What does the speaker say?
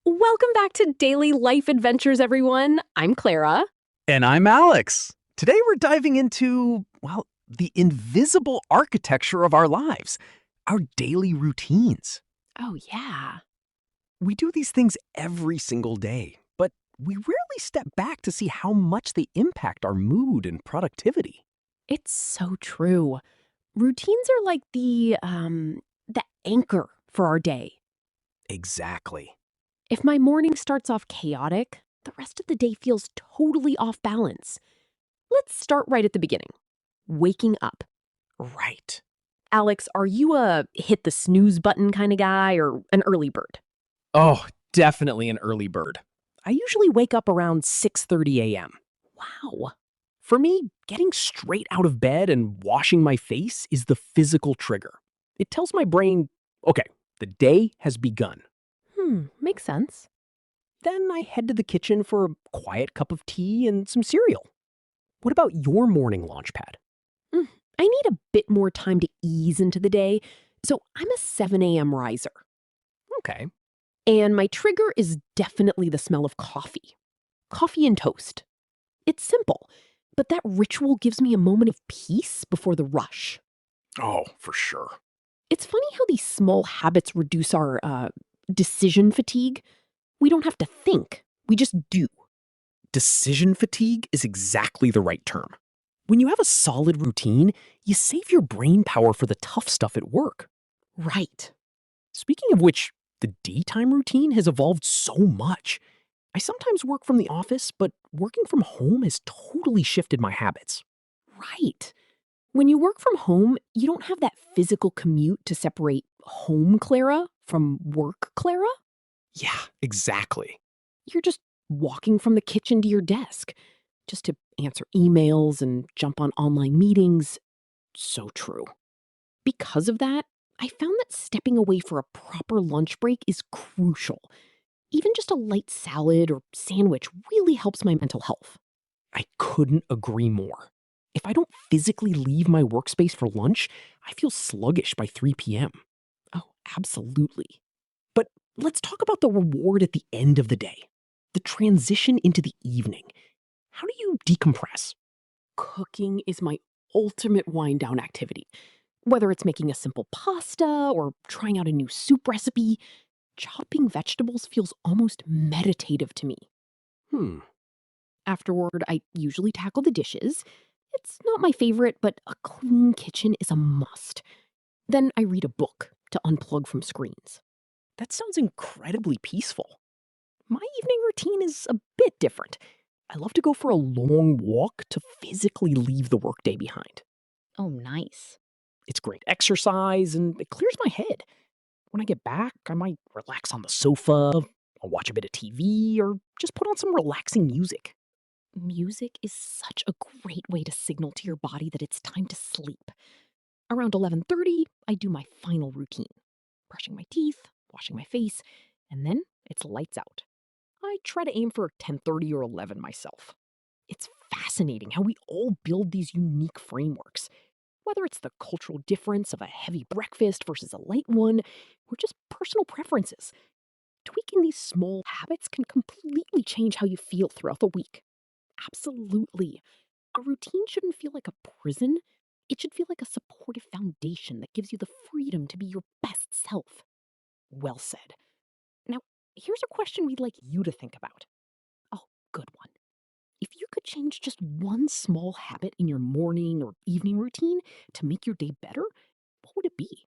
Welcome back to Daily Life Adventures, everyone. I'm Clara. And I'm Alex. Today we're diving into, the invisible architecture of our lives, our daily routines. Oh, yeah. We do these things every single day, but we rarely step back to see how much they impact our mood and productivity. It's so true. Routines are like the anchor for our day. Exactly. If my morning starts off chaotic, the rest of the day feels totally off balance. Let's start right at the beginning. Waking up. Right. Alex, are you a hit the snooze button kind of guy or an early bird? Oh, definitely an early bird. I usually wake up around 6:30 a.m. Wow. For me, getting straight out of bed and washing my face is the physical trigger. It tells my brain, okay, the day has begun. Makes sense. Then I head to the kitchen for a quiet cup of tea and some cereal. What about your morning launchpad? Mm, I need a bit more time to ease into the day, so I'm a 7 a.m. riser. Okay. And my trigger is definitely the smell of coffee. Coffee and toast. It's simple, but that ritual gives me a moment of peace before the rush. Oh, for sure. It's funny how these small habits reduce our decision fatigue. We don't have to think, we just do. Decision fatigue is exactly the right term. When you have a solid routine, you save your brain power for the tough stuff at work. Right. Speaking of which, the daytime routine has evolved so much. I sometimes work from the office, but working from home has totally shifted my habits. Right. When you work from home, you don't have that physical commute to separate home Clara from work Clara. Yeah, exactly. You're just walking from the kitchen to your desk just to answer emails and jump on online meetings. So true. Because of that, I found that stepping away for a proper lunch break is crucial. Even just a light salad or sandwich really helps my mental health. I couldn't agree more. If I don't physically leave my workspace for lunch, I feel sluggish by 3 p.m. Oh, absolutely. But let's talk about the reward at the end of the day, the transition into the evening. How do you decompress? Cooking is my ultimate wind down activity. Whether it's making a simple pasta or trying out a new soup recipe, chopping vegetables feels almost meditative to me. Hmm, Afterward, I usually tackle the dishes. It's not my favorite, but a clean kitchen is a must. Then I read a book to unplug from screens. that sounds incredibly peaceful. My evening routine is a bit different. I love to go for a long walk to physically leave the workday behind. Oh, nice. It's great exercise and it clears my head. When I get back, I might relax on the sofa, I'll watch a bit of TV, or just put on some relaxing music. Music is such a great way to signal to your body that it's time to sleep. Around 11:30, I do my final routine. Brushing my teeth, washing my face, and then it's lights out. I try to aim for 10:30 or 11 myself. It's fascinating how we all build these unique frameworks. Whether it's the cultural difference of a heavy breakfast versus a light one, or just personal preferences, tweaking these small habits can completely change how you feel throughout the week. Absolutely. A routine shouldn't feel like a prison. It should feel like a supportive foundation that gives you the freedom to be your best self. Well said. Now, here's a question we'd like you to think about. Oh, good one. If you could change just one small habit in your morning or evening routine to make your day better, what would it be?